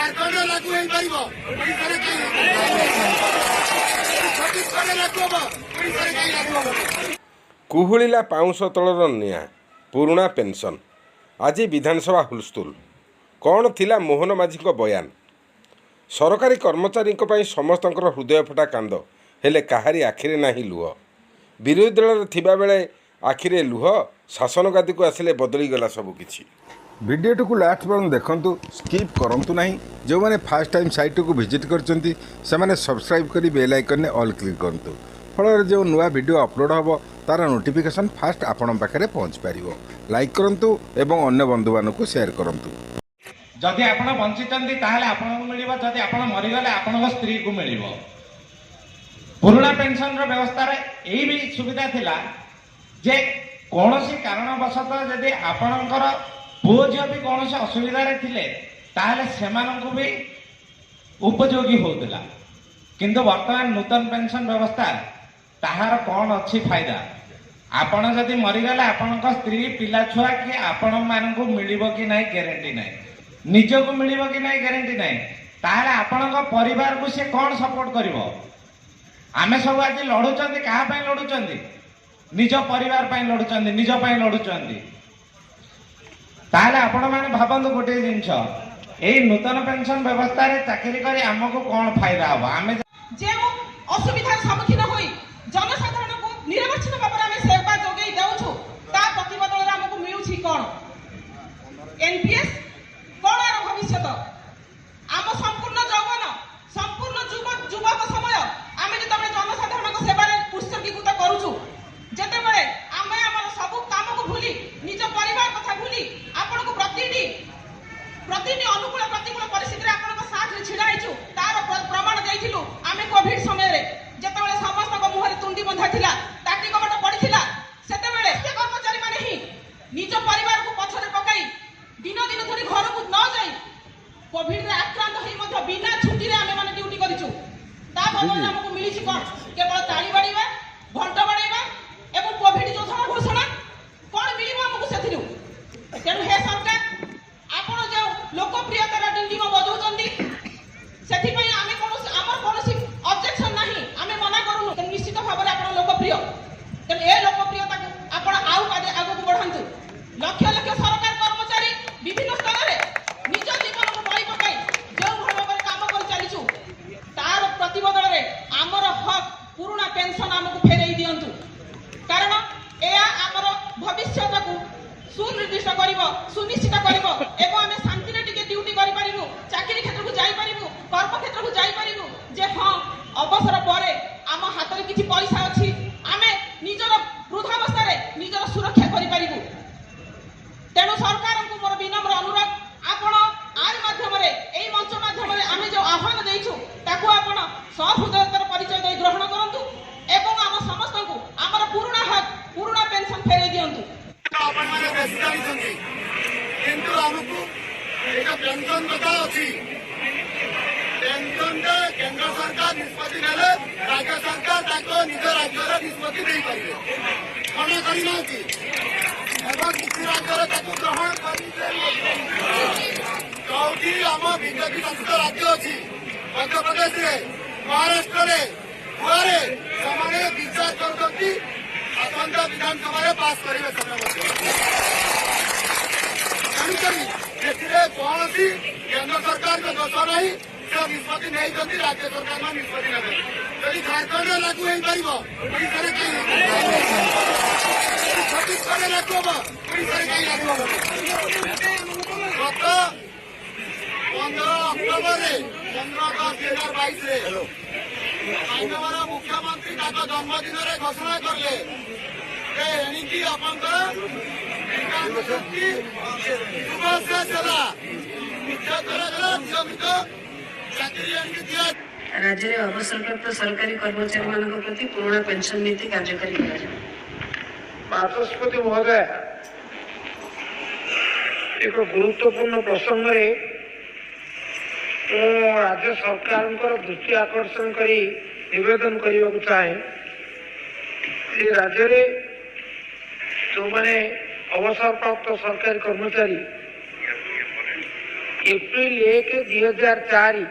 झारखंड लागू हो पारिबो ओडिसा रे छत्तीसगढ़ लागू हो ओडिसा रे लागू हो कुहुलिला पाउंश तलर निया पुराणा पेंशन आज विधानसभा हुलस्थुल कौन थिला मोहन माझी बयान सरकारी कर्मचारी समस्त हृदय फटा कांद हेले काहारी आखिरे नाही लुह विरोधी दल थिबा बेले आखिरे लुह शासन गादी को आसिले बदलीगला सबकिछि। भिडियो को लास्ट पर्यंत देखंतु स्किप करंतु नहीं जो मैंने फास्ट टाइम साइट को विजिट करचंती से माने सब्सक्राइब करी बेल आइकन ने ऑल क्लिक करंतु फल जो नुआ वीडियो अपलोड हम तार नोटिफिकेशन फास्ट आपण पाखे पहुँच पार लाइक करंतु एवं अन्य बंधु मानक शेयर करंतु। जदि आपण बंचितंती ताहले आपनको मिलिबो जदि आपण मरिगले आपनको स्त्री को मिलिबो। पुराना पेंशन रो व्यवस्था रे एही भी सुविधा थिला जे कोनोसी कारणवशतः जदि आपणकर पुओ झियो भी कोनोसी असुविधा रे थिले ताहले सेमाननको भी उपयोगी होउतला किंतु वर्तमान नूतन पेंशन व्यवस्था ताहार कौन अच्छी फायदा आपण जदि मरीगले आपणक स्त्री पिला छुआ कि आपण मानकु मिलिबो कि नाही ग्यारंटी नाही निजको मिलिबो कि नाही ग्यारंटी नाही ताहले आपणक परिवार को से कौन सपोर्ट करिवो। आमे सब आज लड़ुचंदी कहा पई लड़ुचंदी निज परिवार पई लड़ुचंदी निज पई लड़ुचंदी ताहले आपण माने भाबंतु गोटे जिंस एई नूतन पेंशन व्यवस्था रे चाकरी करी हमको कौन फायदा हो आमे जे असुविधार सम्मुखीन होई जनसाधारण को निरवच्छिन्न भाव में सेवा जोगई देउछु ता प्रतिबदल हमको मिलुछि कोन एनपीएस कोन आर भविष्य आम संपूर्ण जौवन संपूर्ण युवक समय आमे जतबे जनसाधारण को सेवा रे उत्सर्गीकृत करूछु जते बेले आमे हमर सब काम को भूली निज परिवार कथा भूली आपन को प्रतिदिन अनुकूल प्रतिकूल परिस्थिति रे आपन को साथ रे छिड़ा आइछु तार प्रमाण देइथिलु आमे कोविड समय रे जतबेले समस्त को मुहरे तुंडी बंधा थिला टाटी कमट पड़िथिला सेतेबेले से कर्मचारी माने ही निज परिवार को पछरे पकाई दिन दिन धरि घर को न जाई कोविड रे आक्रांत होई मध्य बिना छुट्टी रे आमे माने ड्यूटी करिछु ता बदल हमको मिलिछि कोन केवल ताली बाड़ीबा घंटा बाड़ीबा एवं कोविड योजना घोषणा कोन मिलिबो हमको सेथिलु तेनु हे सरकार आपण जे लोकप्रियतार डिंडिम बजाउछन्ती सेथि पई आमे कोन हमर कोनोसी ऑब्जेक्शन नाही आमे मना करूनु त निश्चित भाबरे आपण लोकप्रिय तेनु ए लोकप्रियता को आपण आउ आगु को बढ़ांतु लक्ष लक्ष सरकार कर्मचारी विभिन्न स्तर रे निज जीवन को बळी पकाई जो भाव में काम कर चलीछु तार प्रतिबदल रे हमर हक पुराना पेंशन हमको फेरई दियंतु कारण एया हमर भविष्य को सुनिर्दिष्ट करिवो सुनिश्चित करिवो एवं आमे शांति रे टिके ड्यूटी करि परिबु चाकरी क्षेत्र को जाई परिबु कर्म क्षेत्र को जाई परिबु जे हां अवसर परे आम हाथ रे किछि पैसा अछि आमे निजर वृद्धावस्था रे निजर सुरक्षा करि परिबु। तेनु सरकार को मोर विनम्र अनुरोध आपण आर माध्यम रे एई मंच माध्यम रे आमे जो आह्वान देइछु ताकू आपण सहृदयतार परिचय दे ग्रहण करंतु एवं आम समस्त को हमर पुराना हक पुराना पेंशन फेरै दियंतु। आपण माने बेसी जानिछन्ती किंतु हमकु एटा पेंशन कथा अछि पेंशन के केंद्र सरकार निष्पत्ति नेले राज्य सरकार ताको निज राज्य रे निष्पत्ति देई परिबे कोन करि नांती एवं किछि राज्य रे ताको ग्रहण करि कौटी हम बीजेपी शासित राज्य अछि मध्य प्रदेश रे महाराष्ट्र रे गोवा समाने विचार करछन्ती आसंता विधानसभा पास करेंगे कौन सी केंद्र सरकार का दोष नहीं से निष्पत्ति नहीं करती राज्य सरकार में निष्पत्ति नहीं यदि झारखंड लागू हो पारिबो ओडिसा रे छत्तीसगढ़ लागू हो ओडिसा रे लागू हो गत 15 अक्टोबर 15/10/2022 रे माननीय मुख्यमंत्री ताको जन्मदिन रे घोषणा करले एणिकी आपनकर राज्य में अवसरप्राप्त सरकारी कर्मचारी मान प्रति पुराना पेंशन नीति कार्यकारी बाचस्पति महोदय एक गुरुत्वपूर्ण प्रसंग राज्य सरकार दृष्टि आकर्षण कर निवेदन करने को चाहे राज्य में जो मैंने अवसर प्राप्त सरकारी कर्मचारी ଏପ୍ରିଲ 1, 2004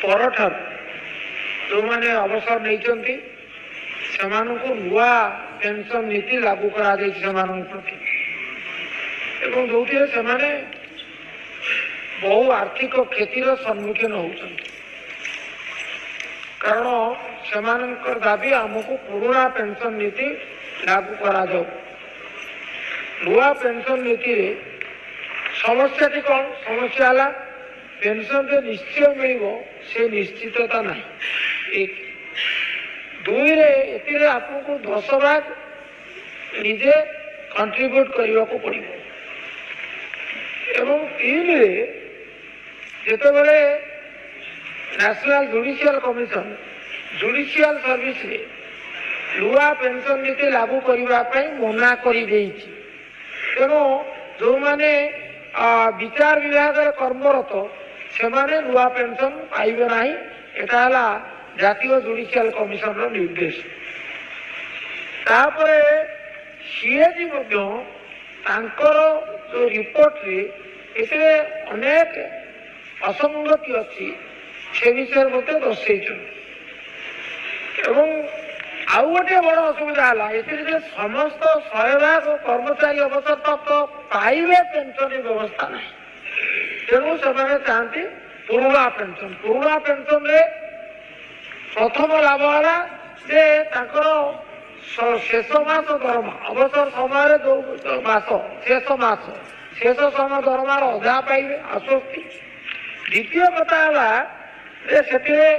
ପରଠାରୁ ଯେଉଁମାନେ ଅବସର ନେଇଛନ୍ତି ସେମାନଙ୍କୁ ନୂଆ ପେନସନ ନୀତି ଲାଗୁ କରାଯାଇଛି ସେମାନଙ୍କ ପ୍ରତି ଏବଂ ଯେଉଁଥିରେ ସେମାନେ ବହୁ ଆର୍ଥିକ କ୍ଷତିର ସମ୍ମୁଖୀନ ହେଉଛନ୍ତି। କାରଣ ସେମାନଙ୍କର ଦାବି ଆମକୁ ପୁରୁଣା ପେନସନ ନୀତି ଲାଗୁ କରାଯାଉ। ନୂଆ ପେନସନ ନୀତିରେ ସମସ୍ୟାଟି କ'ଣ? ସମସ୍ୟା ହେଲା ପେନସନରେ ନିଶ୍ଚୟ ମିଳିବ ସେ ନିଶ୍ଚିତତା ନାହିଁ। 1 2ରେ ଏଥିରେ ଆପଣଙ୍କୁ 10% ନିଜେ କଣ୍ଟ୍ରିବ୍ୟୁଟ୍ କରିବାକୁ ପଡ଼ିବ ଏବଂ 3ରେ ଯେତେବେଳେ ନ୍ୟାସନାଲ ଜୁଡ଼ିସିଆଲ କମିଶନ ଜୁଡ଼ିସିଆଲ ସର୍ଭିସରେ ନୂଆ ପେନସନ ନୀତି ଲାଗୁ କରିବା ପାଇଁ ମନା କରିଦେଇଛି। ତେଣୁ ଯେଉଁମାନେ ବିଚାର ବିଭାଗରେ କର୍ମରତ ସେମାନେ ନୂଆ ପେନସନ ପାଇବେ ନାହିଁ। ଏଟା ହେଲା ଜାତୀୟ ଜୁଡ଼ିସିଆଲ କମିଶନର ନିର୍ଦ୍ଦେଶ। ତାପରେ ସିଏଜି ମଧ୍ୟ ତାଙ୍କର ଯେଉଁ ରିପୋର୍ଟରେ ଏଥିରେ ଅନେକ ଅସଙ୍ଗତି ଅଛି ସେ ବିଷୟରେ ମଧ୍ୟ ଦର୍ଶାଇଛନ୍ତି। ଏବଂ ଆଉ ଗୋଟିଏ ବଡ଼ ଅସୁବିଧା ହେଲା ଏଥିରେ ଯେ ସମସ୍ତ 100% କର୍ମଚାରୀ ଅବସରପ୍ରାପ୍ତ ପାଇବେ ପେନସନ ବ୍ୟବସ୍ଥା ନାହିଁ। ତେଣୁ ସେମାନେ ଚାହାନ୍ତି ପୁରୁଣା ପେନସନ। ପୁରୁଣା ପେନସନରେ ପ୍ରଥମ ଲାଭ ହେଲା ଯେ ତାଙ୍କର ଶେଷ ମାସ ଦରମା ଅବସର ସମୟରେ ଯେଉଁ ମାସ ଶେଷ ସମୟ ଦରମାର ଅଧା ପାଇବେ ଆଶ୍ୱସ୍ତି। ଦ୍ୱିତୀୟ କଥା ହେଲା ଯେ ସେଥିରେ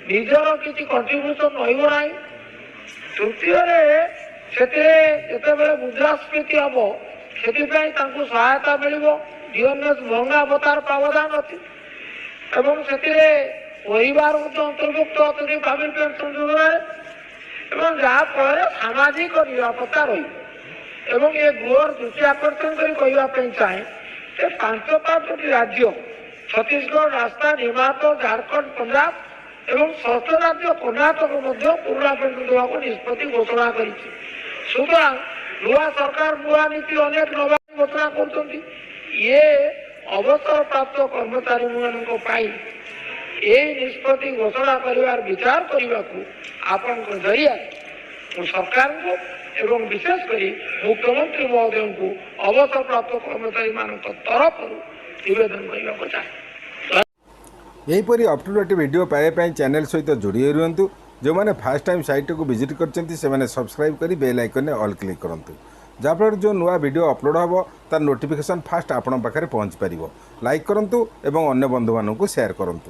ନିଜର କିଛି କଣ୍ଟ୍ରିବ୍ୟୁସନ ରହିବ ନାହିଁ। ତୃତୀୟରେ ସେଥିରେ ଯେତେବେଳେ ମୁଦ୍ରାସ୍ଫୀତି ହେବ ସେଥିପାଇଁ ତାଙ୍କୁ ସହାୟତା ମିଳିବ। ଡିଓନେସ୍ ମହଙ୍ଗା ଭତ୍ତାର ପ୍ରାବଧାନ ଅଛି ଏବଂ ସେଥିରେ ପରିବାର ମଧ୍ୟ ଅନ୍ତର୍ଭୁକ୍ତ ଅଛନ୍ତି ଫ୍ୟାମିଲି ପେନସନ ଯୋଜନାରେ ଏବଂ ଯାହାଫଳରେ ସାମାଜିକ ନିରାପତ୍ତା ରହିବ। ଏବଂ ଏ ଗୃହର ଦୃଷ୍ଟି ଆକର୍ଷଣ କରି କହିବା ପାଇଁ ଚାହେଁ ଯେ 5ଟି ରାଜ୍ୟ ଛତିଶଗଡ଼, ରାଜସ୍ଥାନ, ହିମାଚଳ, ଝାଡ଼ଖଣ୍ଡ, ପଞ୍ଜାବ ଏବଂ 6ଠ ରାଜ୍ୟ କର୍ଣ୍ଣାଟକ ମଧ୍ୟ ପୁରୁଣା ପେନସନ ଦେବାକୁ ନିଷ୍ପତ୍ତି ଘୋଷଣା କରିଛି। ସୁତରାଂ ନୂଆ ସରକାର ନୂଆ ନୀତି ଅନେକ ନେବାକୁ ଘୋଷଣା କରୁଛନ୍ତି। ଇଏ ଅବସରପ୍ରାପ୍ତ କର୍ମଚାରୀମାନଙ୍କ ପାଇଁ ଏହି ନିଷ୍ପତ୍ତି ଘୋଷଣା କରିବାର ବିଚାର କରିବାକୁ ଆପଣଙ୍କ ଜରିଆରେ ମୁଁ ସରକାରଙ୍କୁ ଏବଂ ବିଶେଷ କରି ମୁଖ୍ୟମନ୍ତ୍ରୀ ମହୋଦୟଙ୍କୁ ଅବସରପ୍ରାପ୍ତ କର୍ମଚାରୀମାନଙ୍କ ତରଫରୁ ନିବେଦନ କରିବାକୁ ଚାହେଁ। ଏହିପରି ଅପ୍ ଟୁ ଡେଟ୍ ଭିଡ଼ିଓ ପାଇବା ପାଇଁ ଚ୍ୟାନେଲ୍ ସହିତ ଯୋଡ଼ି ହୋଇ ରୁହନ୍ତୁ। ଯେଉଁମାନେ ଫାଷ୍ଟ ଟାଇମ୍ ସାଇଟ୍କୁ ଭିଜିଟ୍ କରିଛନ୍ତି ସେମାନେ ସବସ୍କ୍ରାଇବ୍ କରି ବେଲ୍ ଆଇକନ୍ରେ ଅଲ୍ କ୍ଲିକ୍ କରନ୍ତୁ। ଯାହାଫଳରେ ଯେଉଁ ନୂଆ ଭିଡ଼ିଓ ଅପଲୋଡ଼ ହେବ ତାର ନୋଟିଫିକେସନ୍ ଫାଷ୍ଟ ଆପଣଙ୍କ ପାଖରେ ପହଞ୍ଚିପାରିବ। ଲାଇକ୍ କରନ୍ତୁ ଏବଂ ଅନ୍ୟ ବନ୍ଧୁମାନଙ୍କୁ ସେୟାର କରନ୍ତୁ।